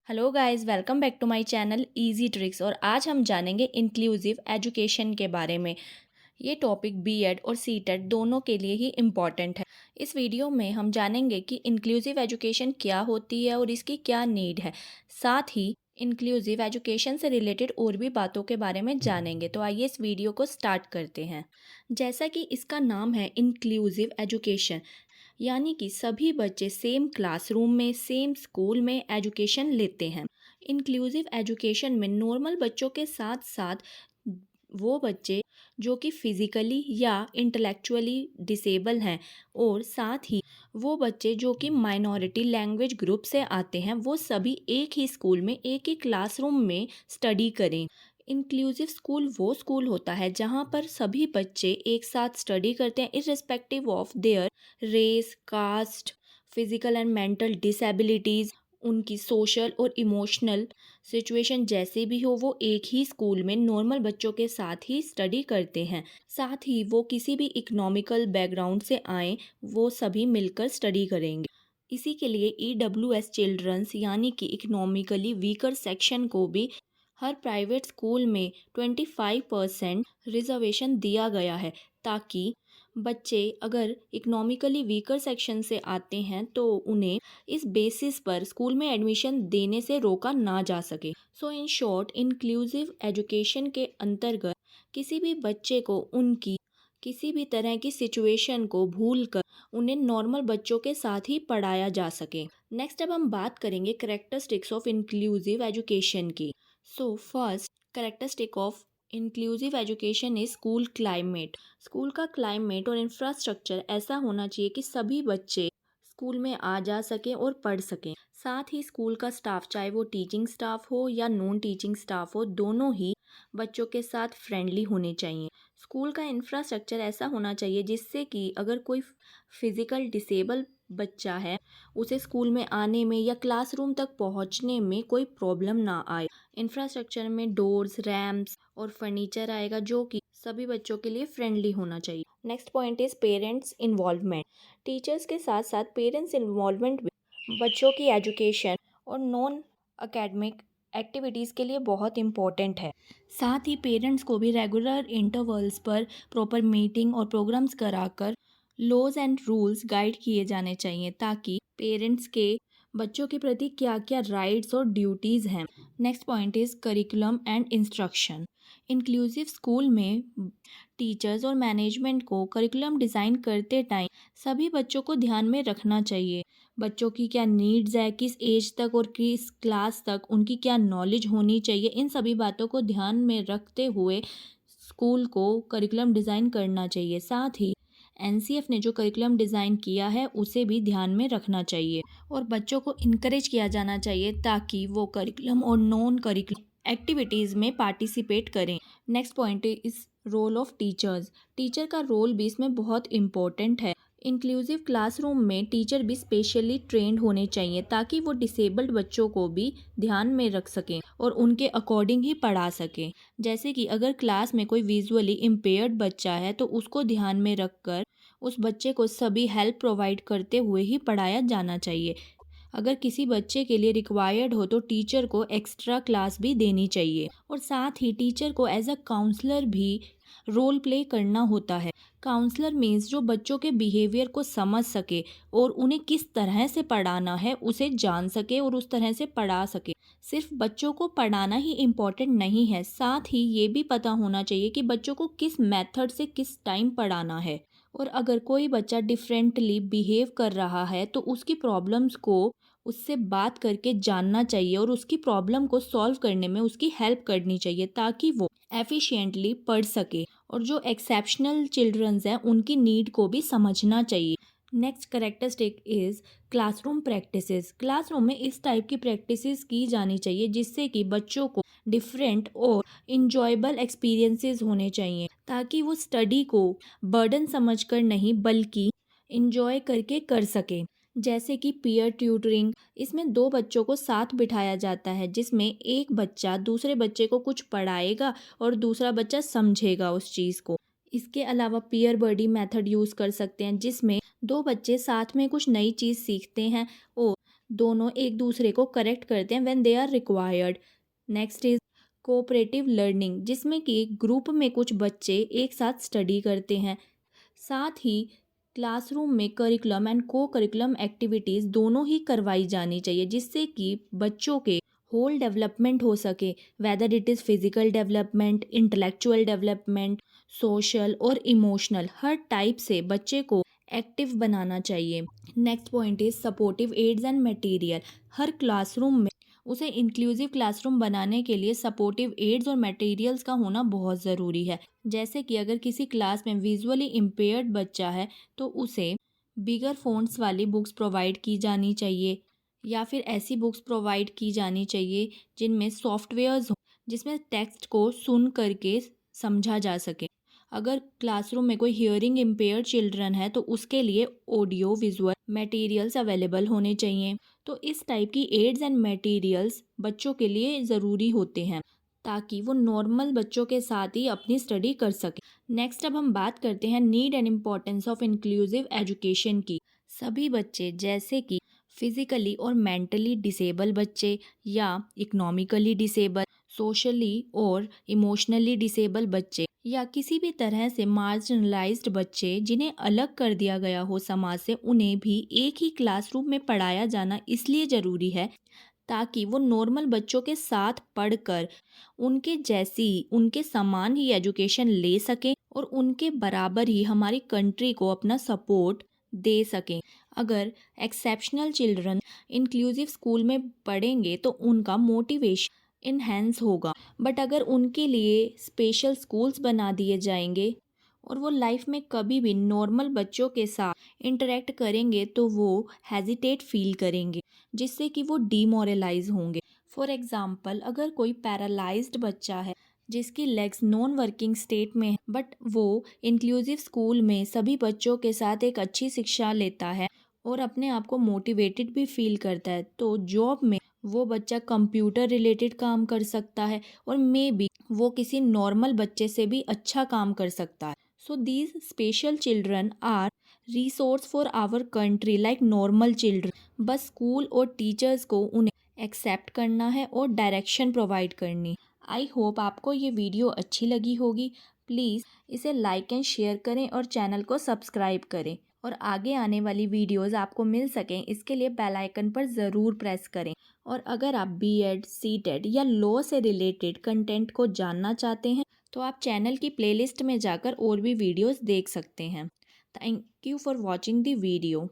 Hello guys, welcome back to my channel easy tricks. और आज हम जानेंगे इंक्लूसिव एजुकेशन के बारे में। ये टॉपिक बीएड और सीटेट दोनों के लिए ही इम्पॉर्टेंट है। इस वीडियो में हम जानेंगे कि इंक्लूसिव एजुकेशन क्या होती है और इसकी क्या नीड है। साथ ही इंक्लूसिव एजुकेशन से रिलेटेड और भी बातों के बारे में जानेंगे। तो आइए इस वीडियो को स्टार्ट करते हैं। जैसा कि इसका नाम है इंक्लूसिव एजुकेशन, यानी कि सभी बच्चे सेम क्लासरूम में सेम स्कूल में एजुकेशन लेते हैं। इंक्लूसिव एजुकेशन में नॉर्मल बच्चों के साथ साथ वो बच्चे जो कि फिजिकली या इंटेलेक्चुअली डिसेबल हैं, और साथ ही वो बच्चे जो कि माइनॉरिटी लैंग्वेज ग्रुप से आते हैं, वो सभी एक ही स्कूल में एक ही क्लासरूम में स्टडी करें। इंक्लूसिव स्कूल वो स्कूल होता है जहाँ पर सभी बच्चे एक साथ स्टडी करते हैं, irrespective of their race, caste, physical and mental disabilities, उनकी सोशल और इमोशनल सिचुएशन जैसे भी हो, वो एक ही स्कूल में नॉर्मल बच्चों के साथ ही स्टडी करते हैं। साथ ही वो किसी भी इकोनॉमिकल बैकग्राउंड से आए, वो सभी मिलकर स्टडी करेंगे। इसी के लिए EWS चिल्ड्रंस यानी कि इकोनॉमिकली वीकर सेक्शन को भी हर प्राइवेट स्कूल में 25% रिजर्वेशन दिया गया है, ताकि बच्चे अगर इकोनॉमिकली वीकर सेक्शन से आते हैं तो उन्हें इस बेसिस पर स्कूल में एडमिशन देने से रोका ना जा सके। सो इन शॉर्ट, इंक्लूसिव एजुकेशन के अंतर्गत किसी भी बच्चे को उनकी किसी भी तरह की सिचुएशन को भूलकर उन्हें नॉर्मल बच्चों के साथ ही पढ़ाया जा सके। नेक्स्ट अब हम बात करेंगे करेक्टरिस्टिक्स ऑफ इंक्लूसिव एजुकेशन की। So first characteristic of inclusive education is school climate. School का क्लाइमेट और इंफ्रास्ट्रक्चर ऐसा होना चाहिए कि सभी बच्चे स्कूल में आ जा सकें और पढ़ सकें। साथ ही स्कूल का स्टाफ, चाहे वो टीचिंग स्टाफ हो या नॉन टीचिंग स्टाफ हो, दोनों ही बच्चों के साथ फ्रेंडली होने चाहिए। स्कूल का इंफ्रास्ट्रक्चर ऐसा होना चाहिए जिससे कि अगर कोई फिजिकल डिसेबल बच्चा है, उसे स्कूल में आने में या क्लासरूम तक पहुंचने में कोई प्रॉब्लम ना आए। इंफ्रास्ट्रक्चर में डोर्स, रैम्प्स और फर्नीचर आएगा जो कि सभी बच्चों के लिए फ्रेंडली होना चाहिए। Next point is parents involvement. Teachers के साथ साथ पेरेंट्स इन्वॉल्वमेंट भी बच्चों की एजुकेशन और नॉन अकेडमिक एक्टिविटीज़ के लिए बहुत इम्पोर्टेंट है। साथ ही पेरेंट्स को भी रेगुलर इंटरवल्स पर प्रॉपर मीटिंग और प्रोग्राम्स कराकर लॉज एंड रूल्स गाइड किए जाने चाहिए, ताकि पेरेंट्स के बच्चों के प्रति क्या क्या राइट्स और ड्यूटीज़ हैं। Next point is curriculum and instruction. Inclusive school में टीचर्स और मैनेजमेंट को करिकुलम डिज़ाइन करते टाइम सभी बच्चों को ध्यान में रखना चाहिए। बच्चों की क्या नीड्स है, किस एज तक और किस क्लास तक उनकी क्या नॉलेज होनी चाहिए, इन सभी बातों को ध्यान में रखते हुए स्कूल को करिकुलम डिज़ाइन करना चाहिए। साथ ही एनसीएफ ने जो करिकुलम डिज़ाइन किया है उसे भी ध्यान में रखना चाहिए, और बच्चों को इनकरेज किया जाना चाहिए ताकि वो करिकुलम और नॉन करिकुलम एक्टिविटीज़ में पार्टिसिपेट करें। Next point is role of teachers. Teacher का रोल भी इसमें बहुत इम्पोर्टेंट है। इंक्लूसिव क्लासरूम में टीचर भी स्पेशली ट्रेंड होने चाहिए, ताकि वो डिसेबल्ड बच्चों को भी ध्यान में रख सकें और उनके अकॉर्डिंग ही पढ़ा सकें। जैसे कि अगर क्लास में कोई विजुअली इम्पेयर्ड बच्चा है तो उसको ध्यान में रखकर उस बच्चे को सभी हेल्प प्रोवाइड करते हुए ही पढ़ाया जाना चाहिए। अगर किसी बच्चे के लिए रिक्वायर्ड हो तो टीचर को एक्स्ट्रा क्लास भी देनी चाहिए, और साथ ही टीचर को एज अ काउंसलर भी रोल प्ले करना होता है। काउंसलर मीन्स जो बच्चों के बिहेवियर को समझ सके और उन्हें किस तरह से पढ़ाना है उसे जान सके और उस तरह से पढ़ा सके। सिर्फ बच्चों को पढ़ाना ही इम्पोर्टेंट नहीं है, साथ ही ये भी पता होना चाहिए कि बच्चों को किस मेथड से किस टाइम पढ़ाना है। और अगर कोई बच्चा डिफरेंटली बिहेव कर रहा है तो उसकी प्रॉब्लम्स को उससे बात करके जानना चाहिए और उसकी प्रॉब्लम को सॉल्व करने में उसकी हेल्प करनी चाहिए, ताकि वो एफिशिएंटली पढ़ सके। और जो एक्सेप्शनल चिल्ड्रंस हैं उनकी नीड को भी समझना चाहिए। Next characteristic is classroom practices. Classroom में इस टाइप की प्रैक्टिसेस की जानी चाहिए जिससे कि बच्चों को डिफरेंट और इंजॉयबल एक्सपीरियंसेस होने चाहिए, ताकि वो स्टडी को बर्डन समझकर नहीं बल्कि इंजॉय करके कर सके। जैसे कि पीयर ट्यूटरिंग, इसमें दो बच्चों को साथ बिठाया जाता है जिसमें एक बच्चा दूसरे बच्चे को कुछ पढ़ाएगा और दूसरा बच्चा समझेगा उस चीज़ को। इसके अलावा पीयर बडी मेथड यूज़ कर सकते हैं जिसमें दो बच्चे साथ में कुछ नई चीज़ सीखते हैं और दोनों एक दूसरे को करेक्ट करते हैं when they are required. Next is cooperative learning, जिसमें कि ग्रुप में कुछ बच्चे एक साथ स्टडी करते हैं। साथ ही क्लासरूम में करिकुलम एंड को करिकुलम एक्टिविटीज़ दोनों ही करवाई जानी चाहिए, जिससे कि बच्चों के होल डेवलपमेंट हो सके, whether it is physical development, intellectual development, social और इमोशनल, हर टाइप से बच्चे को एक्टिव बनाना चाहिए। Next point is supportive aids and material. हर क्लासरूम में उसे इंक्लूसिव क्लासरूम बनाने के लिए सपोर्टिव एड्स और मटेरियल्स का होना बहुत ज़रूरी है। जैसे कि अगर किसी क्लास में विजुअली इम्पेयर्ड बच्चा है तो उसे बिगर फ़ॉन्ट्स वाली बुक्स प्रोवाइड की जानी चाहिए, या फिर ऐसी बुक्स प्रोवाइड की जानी चाहिए जिनमें सॉफ्टवेयर्स हो, जिसमें टेक्स्ट को सुन करके समझा जा सके। अगर क्लासरूम में कोई हियरिंग इम्पेयर्ड चिल्ड्रन है तो उसके लिए ऑडियो विजुअल मटेरियल्स अवेलेबल होने चाहिए। तो इस टाइप की एड्स एंड मटेरियल्स बच्चों के लिए ज़रूरी होते हैं, ताकि वो नॉर्मल बच्चों के साथ ही अपनी स्टडी कर सकें। नेक्स्ट अब हम बात करते हैं need and importance of inclusive education की। सभी बच्चे, जैसे कि फिजिकली और मेंटली डिसेबल बच्चे या इकोनॉमिकली डिसेबल, सोशली और इमोशनली डिसेबल बच्चे, या किसी भी तरह से मार्जिनलाइज्ड बच्चे जिन्हें अलग कर दिया गया हो समाज से, उन्हें भी एक ही क्लासरूम में पढ़ाया जाना इसलिए ज़रूरी है ताकि वो नॉर्मल बच्चों के साथ पढ़कर उनके जैसी, उनके समान ही एजुकेशन ले सकें और उनके बराबर ही हमारी कंट्री को अपना सपोर्ट दे सकें। अगर एक्सेप्शनल चिल्ड्रन इंक्लूसिव स्कूल में पढ़ेंगे तो उनका मोटिवेशन इन्हेंस होगा, बट अगर उनके लिए स्पेशल स्कूल्स बना दिए जाएंगे और वो लाइफ में कभी भी नॉर्मल बच्चों के साथ इंटरेक्ट करेंगे तो वो हेजिटेट फील करेंगे, जिससे कि वो डीमोरलाइज होंगे। फॉर एग्ज़ाम्पल, अगर कोई पैरालाइज्ड बच्चा है जिसकी लेग्स नॉन वर्किंग स्टेट में है, बट वो इंक्लूसिव स्कूल में सभी बच्चों के साथ एक अच्छी शिक्षा लेता है और अपने आप को मोटिवेटेड भी फील करता है, तो जॉब में वो बच्चा कंप्यूटर रिलेटेड काम कर सकता है और मे बी वो किसी नॉर्मल बच्चे से भी अच्छा काम कर सकता है। So these special children are resource for our country like normal children. बस स्कूल और टीचर्स को उन्हें एक्सेप्ट करना है और डायरेक्शन प्रोवाइड करनी। आई होप आपको ये वीडियो अच्छी लगी होगी। प्लीज़ इसे लाइक एंड शेयर करें और चैनल को सब्सक्राइब करें, और आगे आने वाली वीडियोस आपको मिल सकें इसके लिए बेल आइकन पर ज़रूर प्रेस करें। और अगर आप बीएड, सीटेट या लॉ से रिलेटेड कंटेंट को जानना चाहते हैं तो आप चैनल की प्लेलिस्ट में जाकर और भी वीडियोस देख सकते हैं। Thank you for watching the video.